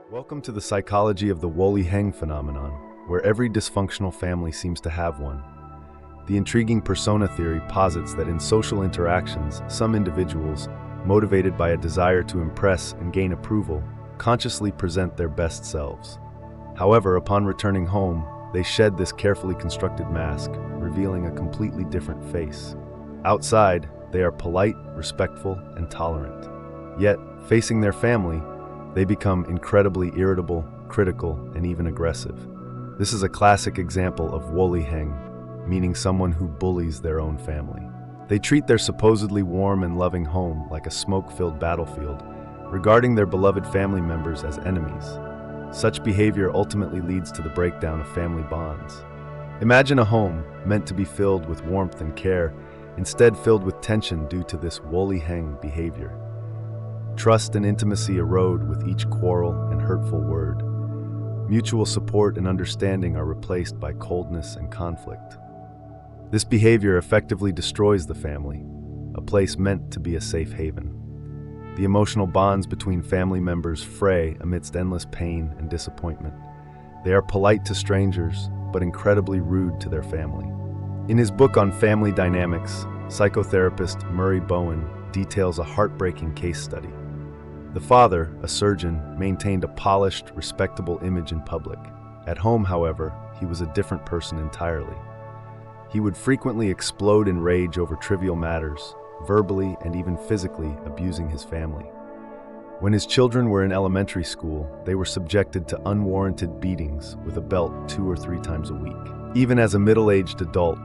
Welcome to the psychology of the Woliheng phenomenon, where every dysfunctional family seems to have one. The intriguing persona theory posits that in social interactions, some individuals, motivated by a desire to impress and gain approval, consciously present their best selves. However, upon returning home, they shed this carefully constructed mask, revealing a completely different face. Outside, they are polite, respectful, and tolerant. Yet, facing their family, they become incredibly irritable, critical, and even aggressive. This is a classic example of Woliheng, meaning someone who bullies their own family. They treat their supposedly warm and loving home like a smoke-filled battlefield, regarding their beloved family members as enemies. Such behavior ultimately leads to the breakdown of family bonds. Imagine a home meant to be filled with warmth and care, instead filled with tension due to this Woliheng behavior. Trust and intimacy erode with each quarrel and hurtful word. Mutual support and understanding are replaced by coldness and conflict. This behavior effectively destroys the family, a place meant to be a safe haven. The emotional bonds between family members fray amidst endless pain and disappointment. They are polite to strangers, but incredibly rude to their family. In his book on family dynamics, psychotherapist Murray Bowen details a heartbreaking case study. The father, a surgeon, maintained a polished, respectable image in public. At home, however, he was a different person entirely. He would frequently explode in rage over trivial matters, verbally and even physically abusing his family. When his children were in elementary school, they were subjected to unwarranted beatings with a belt 2 or 3 times a week. Even as a middle-aged adult,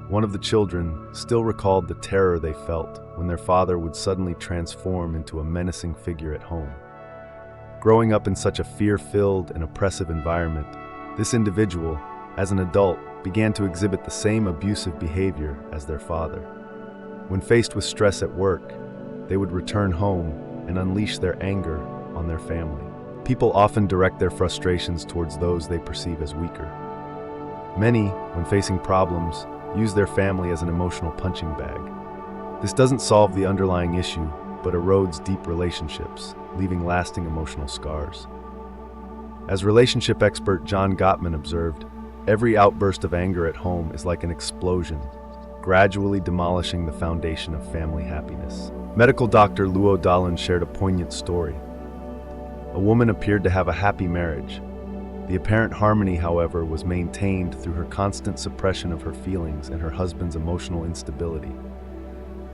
one of the children still recalled the terror they felt when their father would suddenly transform into a menacing figure at home. Growing up in such a fear-filled and oppressive environment, this individual, as an adult, began to exhibit the same abusive behavior as their father. When faced with stress at work, they would return home and unleash their anger on their family. People often direct their frustrations towards those they perceive as weaker. Many, when facing problems, use their family as an emotional punching bag. This doesn't solve the underlying issue, but erodes deep relationships, leaving lasting emotional scars. As relationship expert John Gottman observed, every outburst of anger at home is like an explosion, gradually demolishing the foundation of family happiness. Medical doctor Luo Dahlin shared a poignant story. A woman appeared to have a happy marriage. The apparent harmony, however, was maintained through her constant suppression of her feelings and her husband's emotional instability.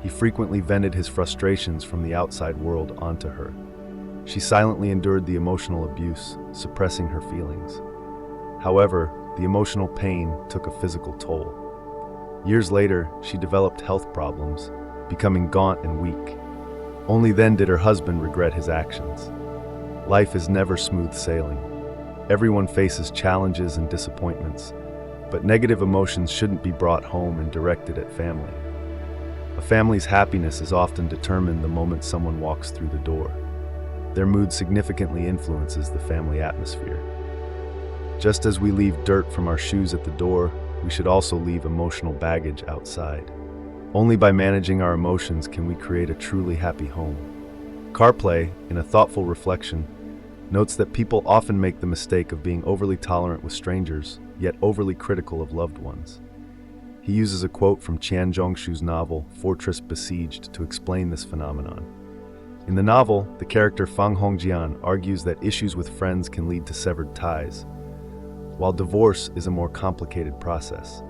He frequently vented his frustrations from the outside world onto her. She silently endured the emotional abuse, suppressing her feelings. However, the emotional pain took a physical toll. Years later, she developed health problems, becoming gaunt and weak. Only then did her husband regret his actions. Life is never smooth sailing. Everyone faces challenges and disappointments, but negative emotions shouldn't be brought home and directed at family. A family's happiness is often determined the moment someone walks through the door. Their mood significantly influences the family atmosphere. Just as we leave dirt from our shoes at the door, we should also leave emotional baggage outside. Only by managing our emotions can we create a truly happy home. Carplay, in a thoughtful reflection, notes that people often make the mistake of being overly tolerant with strangers, yet overly critical of loved ones. He uses a quote from Qian Zhongshu's novel, Fortress Besieged, to explain this phenomenon. In the novel, the character Fang Hongjian argues that issues with friends can lead to severed ties, while divorce is a more complicated process.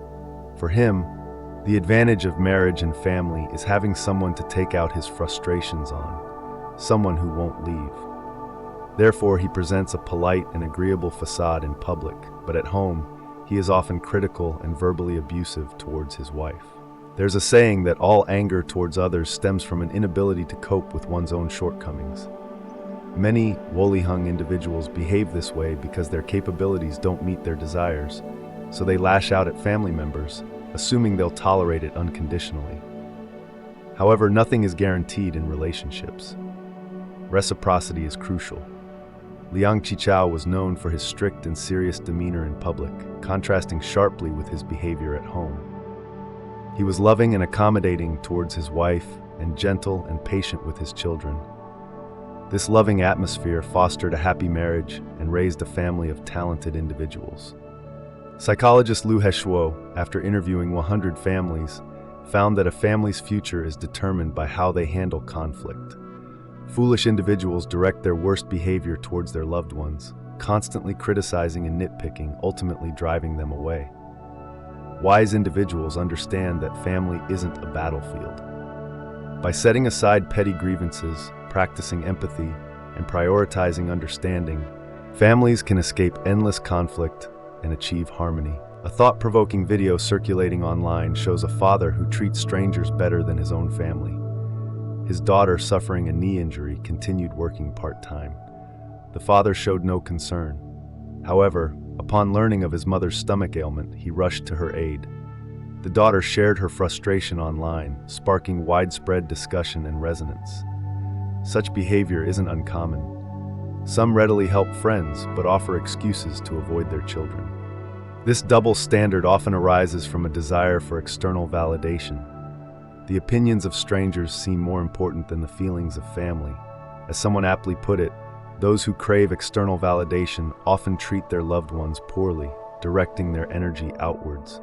For him, the advantage of marriage and family is having someone to take out his frustrations on, someone who won't leave. Therefore, he presents a polite and agreeable facade in public, but at home, he is often critical and verbally abusive towards his wife. There's a saying that all anger towards others stems from an inability to cope with one's own shortcomings. Many Woliheng individuals behave this way because their capabilities don't meet their desires, so they lash out at family members, assuming they'll tolerate it unconditionally. However, nothing is guaranteed in relationships. Reciprocity is crucial. Liang Qichao was known for his strict and serious demeanor in public, contrasting sharply with his behavior at home. He was loving and accommodating towards his wife, and gentle and patient with his children. This loving atmosphere fostered a happy marriage and raised a family of talented individuals. Psychologist Liu Heshuo, after interviewing 100 families, found that a family's future is determined by how they handle conflict. Foolish individuals direct their worst behavior towards their loved ones, constantly criticizing and nitpicking, ultimately driving them away. Wise individuals understand that family isn't a battlefield. By setting aside petty grievances, practicing empathy, and prioritizing understanding, families can escape endless conflict and achieve harmony. A thought-provoking video circulating online shows a father who treats strangers better than his own family. His daughter, suffering a knee injury, continued working part-time. The father showed no concern. However, upon learning of his mother's stomach ailment, he rushed to her aid. The daughter shared her frustration online, sparking widespread discussion and resonance. Such behavior isn't uncommon. Some readily help friends, but offer excuses to avoid their children. This double standard often arises from a desire for external validation. The opinions of strangers seem more important than the feelings of family. As someone aptly put it, those who crave external validation often treat their loved ones poorly, directing their energy outwards.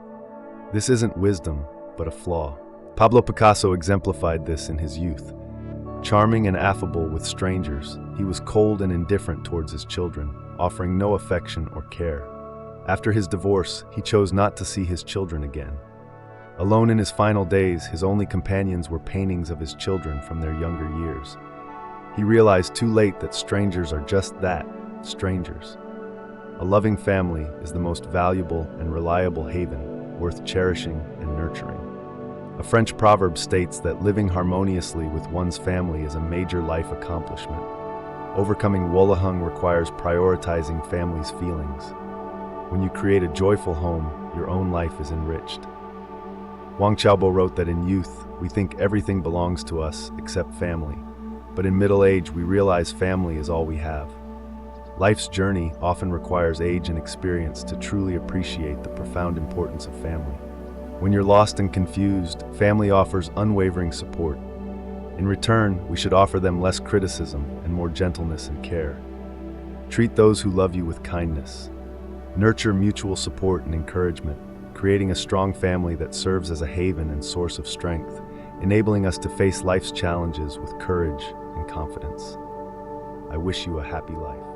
This isn't wisdom, but a flaw. Pablo Picasso exemplified this in his youth. Charming and affable with strangers, he was cold and indifferent towards his children, offering no affection or care. After his divorce, he chose not to see his children again. Alone in his final days, his only companions were paintings of his children from their younger years. He realized too late that strangers are just that, strangers. A loving family is the most valuable and reliable haven, worth cherishing and nurturing. A French proverb states that living harmoniously with one's family is a major life accomplishment. Overcoming Woliheng requires prioritizing family's feelings. When you create a joyful home, your own life is enriched. Wang Xiaobo wrote that in youth, we think everything belongs to us except family. But in middle age, we realize family is all we have. Life's journey often requires age and experience to truly appreciate the profound importance of family. When you're lost and confused, family offers unwavering support. In return, we should offer them less criticism and more gentleness and care. Treat those who love you with kindness. Nurture mutual support and encouragement, creating a strong family that serves as a haven and source of strength, enabling us to face life's challenges with courage and confidence. I wish you a happy life.